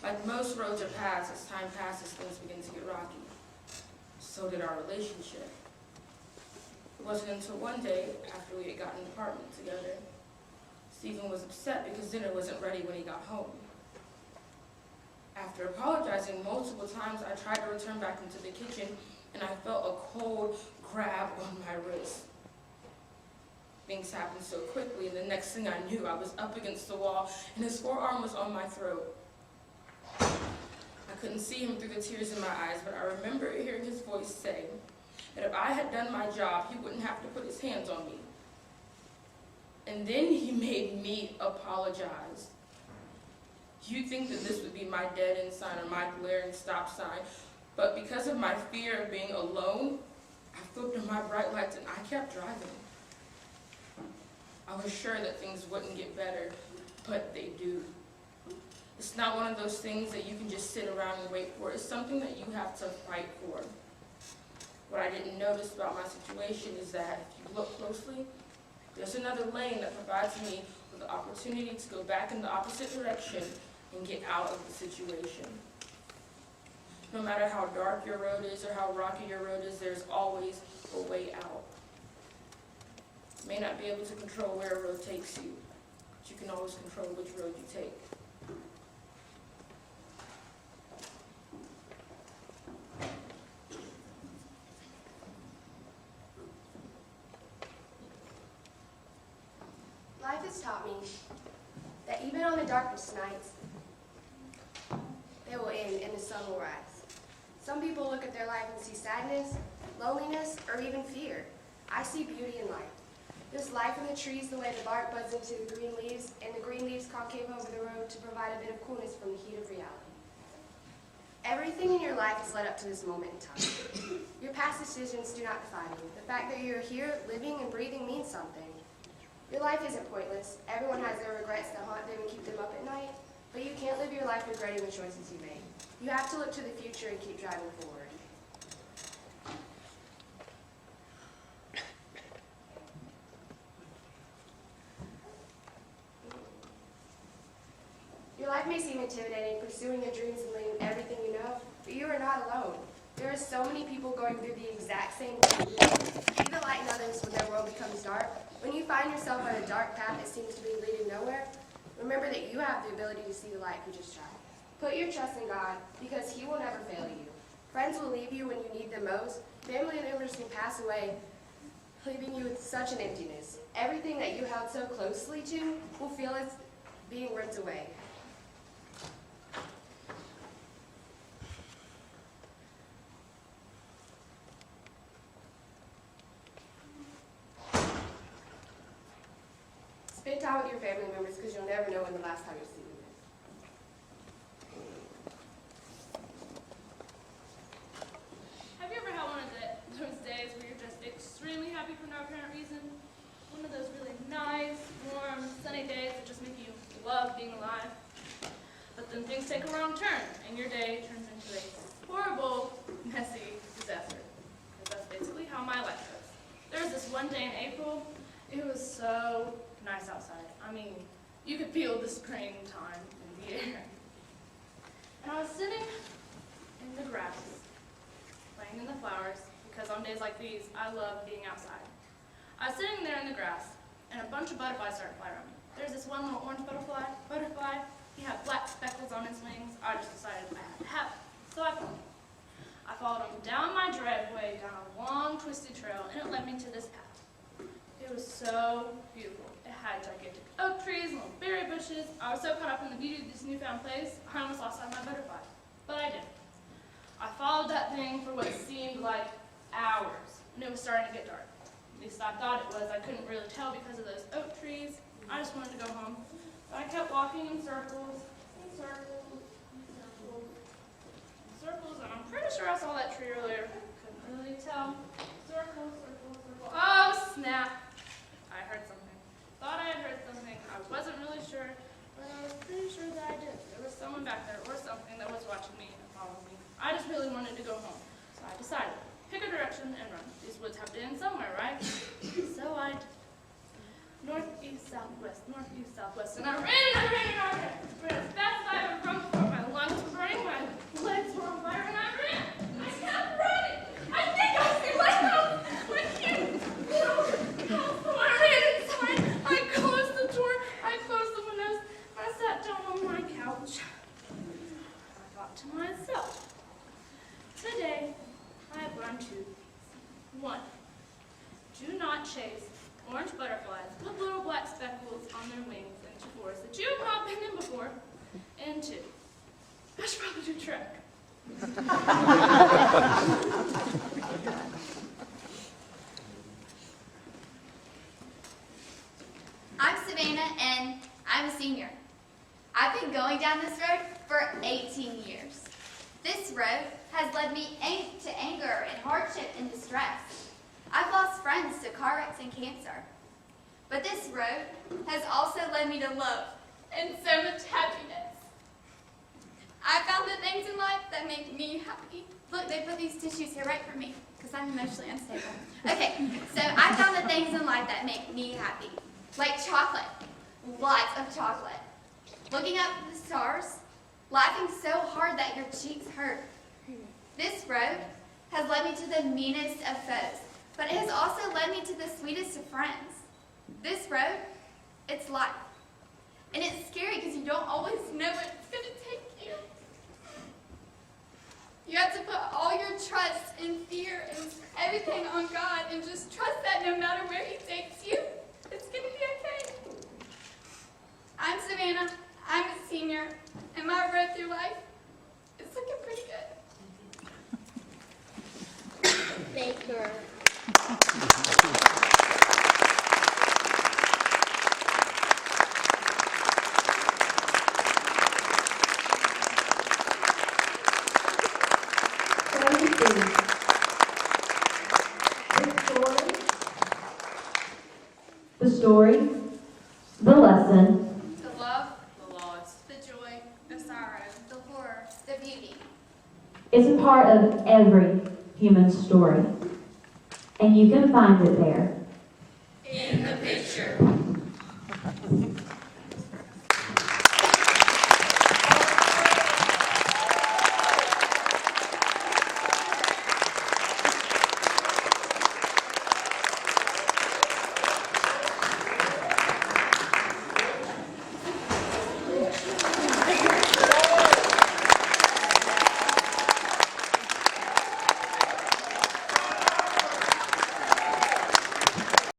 Like most roads are paths, as time passes, things begin to get rocky. So did our relationship. It wasn't until one day, after we had gotten an apartment together, Stephen was upset because dinner wasn't ready when he got home. After apologizing multiple times, I tried to return back into the kitchen, and I felt a cold grab on my wrist. Things happened so quickly, and the next thing I knew, I was up against the wall, and his forearm was on my throat. I couldn't see him through the tears in my eyes, but I remember hearing his voice say that if I had done my job, he wouldn't have to put his hands on me. And then he made me apologize. You'd think that this would be my dead-end sign or my glaring stop sign, but because of my fear of being alone, I flipped on my bright lights and I kept driving. I was sure that things wouldn't get better, but they do. It's not one of those things that you can just sit around and wait for. It's something that you have to fight for. What I didn't notice about my situation is that if you look closely, there's another lane that provides me with the opportunity to go back in the opposite direction and get out of the situation. No matter how dark your road is or how rocky your road is, there's always a way out. You may not be able to control where a road takes you, but you can always control which road you take. Life has taught me that even on the darkest nights, they will end and the sun will rise. Some people look at their life and see sadness, loneliness, or even fear. I see beauty in life. There's life in the trees, the way the bark buds into the green leaves, and the green leaves concave over the road to provide a bit of coolness from the heat of reality. Everything in your life has led up to this moment in time. Your past decisions do not define you. The fact that you're here, living and breathing means something. Your life isn't pointless. Everyone has their regrets that haunt them and keep them up at night, but you can't live your life regretting the choices you made. You have to look to the future and keep driving forward. Your life may seem intimidating, pursuing your dreams and leaving everything you know, but you are not alone. There are so many people going through the exact same thing. Be the light in others when their world becomes dark. When you find yourself on a dark path that seems to be leading nowhere, remember that you have the ability to see the light if you just try. Put your trust in God, because He will never fail you. Friends will leave you when you need them most. Family members will pass away, leaving you with such an emptiness. Everything that you held so closely to will feel as being ripped away. Spend time with your family members because you'll never know when the last time you'll see them is. Have you ever had one of those days where you're just extremely happy for no apparent reason? One of those really nice, warm, sunny days that just make you love being alive. But then things take a wrong turn, and your day turns into a horrible, messy disaster. Because that's basically how my life goes. There was this one day in April. It was so nice outside. I mean, you could feel the springtime in the air. And I was sitting in the grass, playing in the flowers, because on days like these, I love being outside. I was sitting there in the grass, and a bunch of butterflies started flying around me. There's this one little orange butterfly. He had black speckles on his wings. I just decided I had to have it. So I followed him. I followed him down my driveway, down a long, twisted trail, and it led me to this path. It was so beautiful. It had gigantic oak trees and little berry bushes. I was so caught up in the beauty of this newfound place, I almost lost sight of my butterfly. But I didn't. I followed that thing for what seemed like hours, and it was starting to get dark. At least I thought it was. I couldn't really tell because of those oak trees. I just wanted to go home. But I kept walking in circles, and circles, and circles, and circles, and I'm pretty sure I saw that tree earlier. Couldn't really tell. Circle, circle, circle. Oh, snap! I heard something. Thought I had heard something. I wasn't really sure, but I was pretty sure that I did. There was someone back there or something that was watching me and following me. I just really wanted to go home, so I decided, pick a direction and run. These woods have to end somewhere, right? So I northeast, southwest, and I ran, and I ran, and I orange butterflies with little black speckles on their wings into forests that you have not been in before. And 2, I should probably do track. I'm Savannah, and I'm a senior. I've been going down this road for 18 years. This road has led me to anger and hardship and distress. I've lost friends to car wrecks and cancer. But this road has also led me to love and so much happiness. I found the things in life that make me happy. Look, they put these tissues here right for me, because I'm emotionally unstable. Okay, so I found the things in life that make me happy. Like chocolate, lots of chocolate. Looking up at the stars, laughing so hard that your cheeks hurt. This road has led me to the meanest of foes, but it has also led me to the sweetest of friends. This road, it's life. And it's scary because you don't always know what it's going to take you. You have to put all your trust and fear and everything on God and just trust that no matter where He takes you, it's going to be okay. I'm Savannah. I'm a senior, and my road through life is looking pretty good. Baker. The story, the lesson, The love, The loss. the joy, the sorrow, The horror, the beauty. is a part of every human story, and you can find it there. In the picture.